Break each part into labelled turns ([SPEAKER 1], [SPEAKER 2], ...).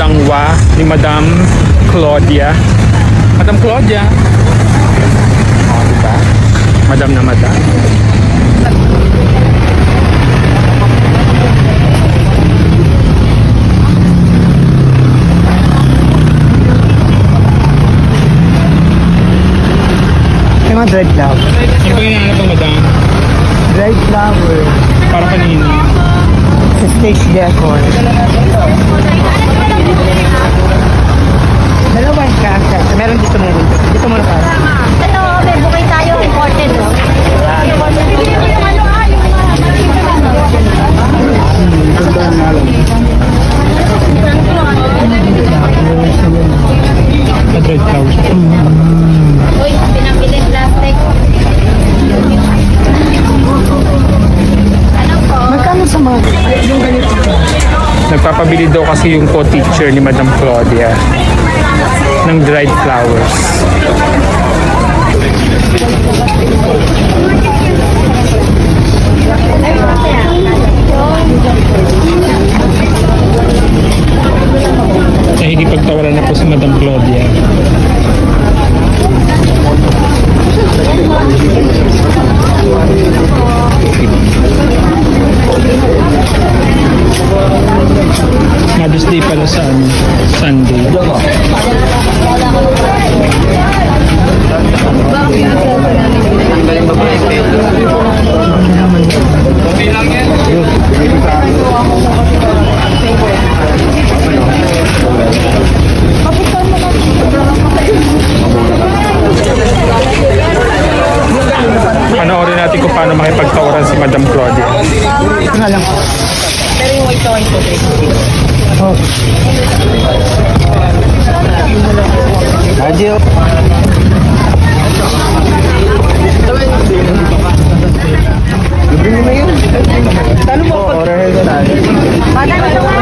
[SPEAKER 1] dangwa ni Madam Claudia. Madam Claudia. O, diba? Madam na Madam.
[SPEAKER 2] May mga dried flower.
[SPEAKER 1] Ano ba yung ano Madam?
[SPEAKER 2] Dried flower.
[SPEAKER 1] Para kanina.
[SPEAKER 2] Sa stage decor. Dalawang kasa. Meron dito meron. Dito muna pa.
[SPEAKER 3] Ito, may bukay tayo, imported, no?
[SPEAKER 1] Red flowers.
[SPEAKER 3] Uy, pinambilin plastic. Ano po?
[SPEAKER 2] Magkano sa mga yung ganito?
[SPEAKER 1] Nagpapabili daw kasi yung co-teacher ni Madam Claudia ng dried flowers. Nakikipagtawaran na po si Madam Claudia. Mother's Day pala sa Sunday. Panoorin natin kung paano makipagtawaran si Madam Claudia.
[SPEAKER 2] Ito na lang.
[SPEAKER 3] Pero yung white wine po,
[SPEAKER 2] Oh. Adyo. Libre mo na yun. Talo mo. Orahel na natin.
[SPEAKER 3] Bata na naman.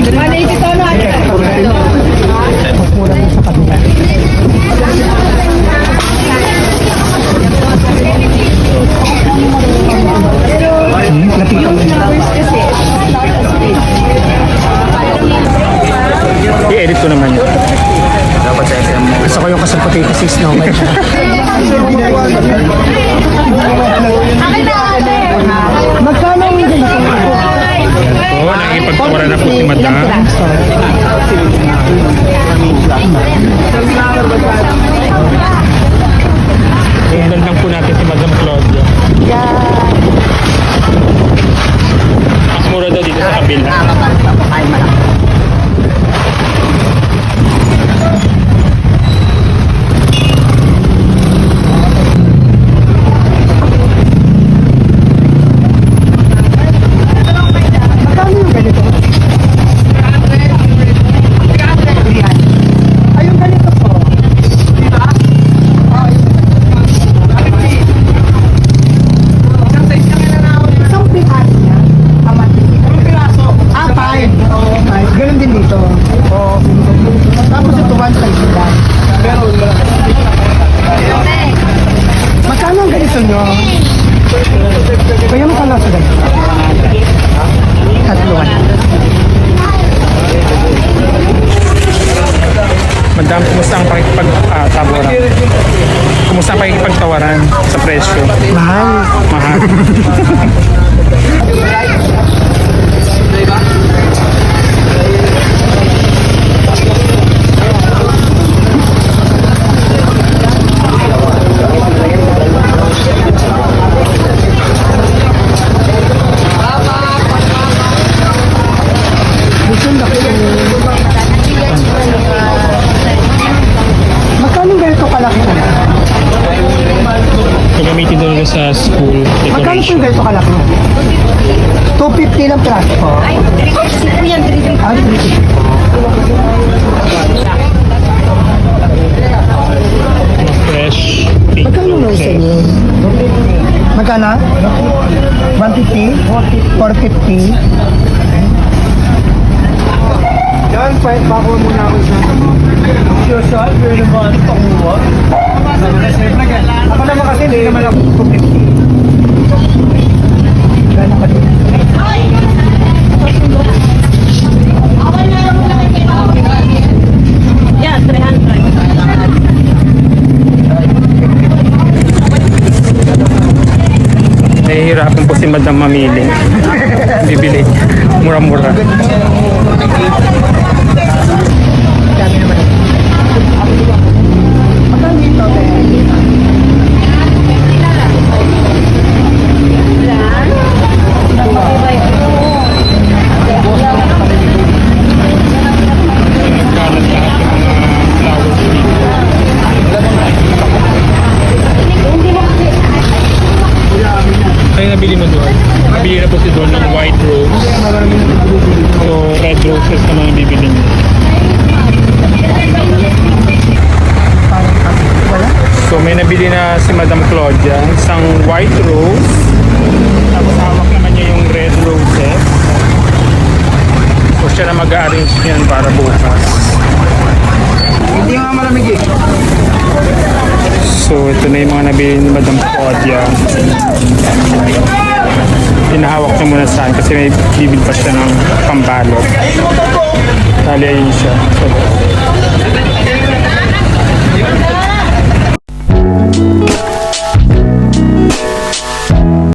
[SPEAKER 3] Ano yung ito na?
[SPEAKER 2] Mas mura mo sa kabila. Lapitan mo.
[SPEAKER 1] I-edit ko naman yun.
[SPEAKER 2] Gusto ko yung kasal potato sis na umay. Magkano yung ganito?
[SPEAKER 1] Oo, nakikipagtawaran na po si Madam. Sundan lang po natin si Madam Claudia. Mas mura daw dito sa kabila.
[SPEAKER 2] Magkano yung ganito? Ay, yung ganito po. Isang piraso niya. Ah, 5. Ganun din dito. Tapos ito 1.5 lang. Magkano ang ganito nyo? Kaya magkano sa ganito? Tatluan.
[SPEAKER 1] Madam, kumusta ang pakikipagtawaran? Kumusta ang pakikipagtawaran sa presyo?
[SPEAKER 2] Mahal.
[SPEAKER 1] Mahal.
[SPEAKER 2] Magkano yung ganito kalaki ko?
[SPEAKER 1] Gagamitin daw nila sa school
[SPEAKER 2] Magkano po
[SPEAKER 1] decoration.
[SPEAKER 2] yung ganito kalaki? 250 lang piraso po.
[SPEAKER 3] Ay, 360 po yan, 360.
[SPEAKER 2] Ah, 350.
[SPEAKER 1] Fresh pink.
[SPEAKER 2] Magkano yung isa niyo? Magkano? 150? 450? Yan, pakuha muna ako sa social, pero naman ano pakuha? Ako naman kasi hindi naman ako 250. Gano'n ka din?
[SPEAKER 1] Maghapon po si Madam mamili. Bibili. Mura-mura. Kalat lahat ng mga flowers dito. Ano yung nabili mo doon? Nabili na po si doon ng white rose. So, red roses naman ang bibili niyo. So, may nabili na si Madam Claudia. Isang white rose. Tapos hawak naman niya yung red roses. So, siya na mag-arrange niyan para bukas.
[SPEAKER 2] Hindi nga malamig eh.
[SPEAKER 1] So, ito na yung mga nabili ni Madam Claudia. Pinahawak niya muna sa akin kasi may bibili pa siya ng pambalot. Tali ayun siya. So,